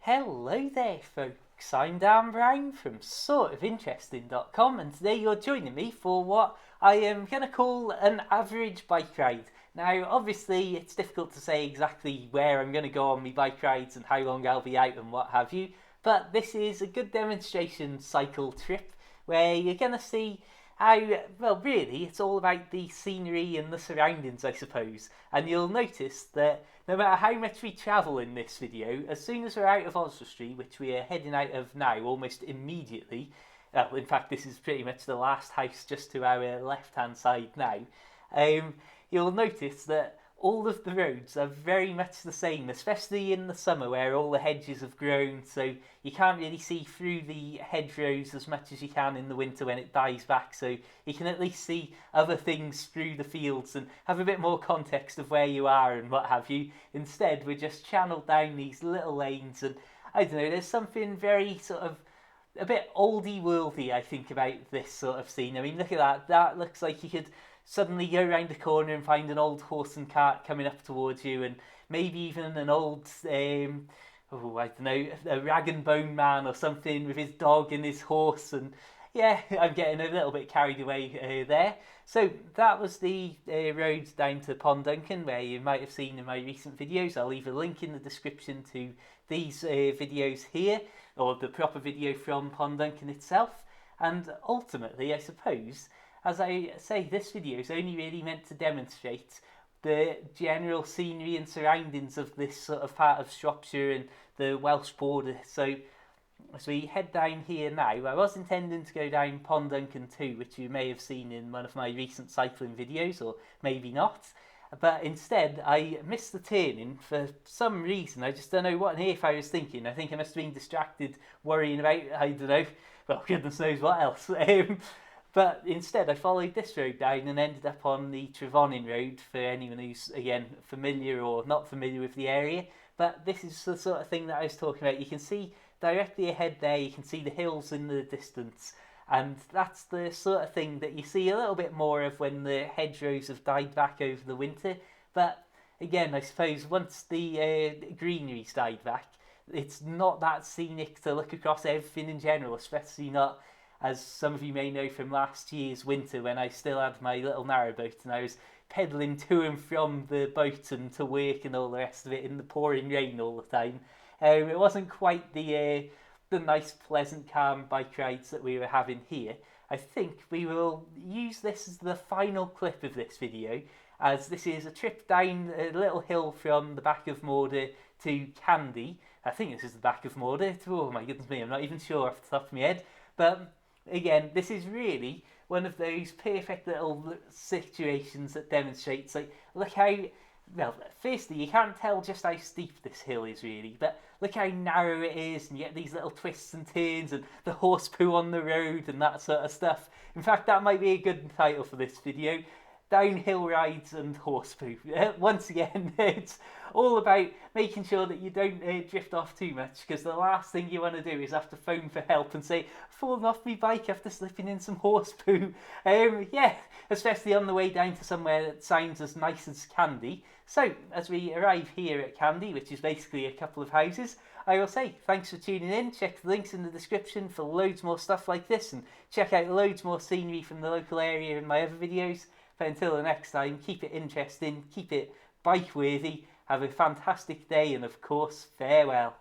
Hello there, folks. I'm Dan Brown from sortofinteresting.com, and today you're joining me for what I am going to call an average bike ride. Now, obviously, it's difficult to say exactly where I'm going to go on my bike rides and how long I'll be out and what have you, but this is a good demonstration cycle trip where you're going to see how, well, really, it's all about the scenery and the surroundings, I suppose. And you'll notice that no matter how much we travel in this video, as soon as we're out of Oswestry, which we are heading out of now almost immediately, well, in fact, this is pretty much the last house just to our left-hand side now, you'll notice that all of the roads are very much the same, especially in the summer where all the hedges have grown, so you can't really see through the hedgerows as much as you can in the winter when it dies back, so you can at least see other things through the fields and have a bit more context of where you are and what have you. Instead, we're just channeled down these little lanes, and I don't know, there's something very sort of a bit oldie worldy, I think, about this sort of scene. I mean, look at that. That looks like you could suddenly go around the corner and find an old horse and cart coming up towards you, and maybe even an old, I don't know, a rag and bone man or something with his dog and his horse. And yeah, I'm getting a little bit carried away there. So that was the road down to Ponduncan, where you might have seen in my recent videos. I'll leave a link in the description to these videos here, or the proper video from Ponduncan itself. And ultimately, I suppose, as I say, this video is only really meant to demonstrate the general scenery and surroundings of this sort of part of Shropshire and the Welsh border. So as we head down here now, I was intending to go down Ponduncan too, which you may have seen in one of my recent cycling videos, or maybe not. But instead, I missed the turning for some reason. I just don't know what on earth I was thinking. I think I must have been distracted worrying about, I don't know, well, goodness knows what else. But instead, I followed this road down and ended up on the Trevonyn Road, for anyone who's, again, familiar or not familiar with the area. But this is the sort of thing that I was talking about. You can see directly ahead there, you can see the hills in the distance. And that's the sort of thing that you see a little bit more of when the hedgerows have died back over the winter. But again, I suppose once the greenery's died back, it's not that scenic to look across everything in general, especially not, as some of you may know from last year's winter, when I still had my little narrowboat and I was pedalling to and from the boat and to work and all the rest of it in the pouring rain all the time. It wasn't quite the nice, pleasant, calm bike rides that we were having here. I think we will use this as the final clip of this video, as this is a trip down a little hill from the back of Mauder to Candy. I think this is the back of Mauder. Oh my goodness me, I'm not even sure off the top of my head. But again, this is really one of those perfect little situations that demonstrates, like, look how, well, firstly, you can't tell just how steep this hill is really, but look how narrow it is, and you get these little twists and turns, and the horse poo on the road, and that sort of stuff. In fact, that might be a good title for this video: Downhill rides and horse poo. Once again, it's all about making sure that you don't drift off too much, because the last thing you want to do is have to phone for help and say, "I've fallen off my bike after slipping in some horse poo." Yeah, especially on the way down to somewhere that sounds as nice as Candy. So, as we arrive here at Candy, which is basically a couple of houses, I will say thanks for tuning in. Check the links in the description for loads more stuff like this, and check out loads more scenery from the local area in my other videos. But until the next time, keep it interesting, keep it bike-worthy, have a fantastic day, and of course, farewell.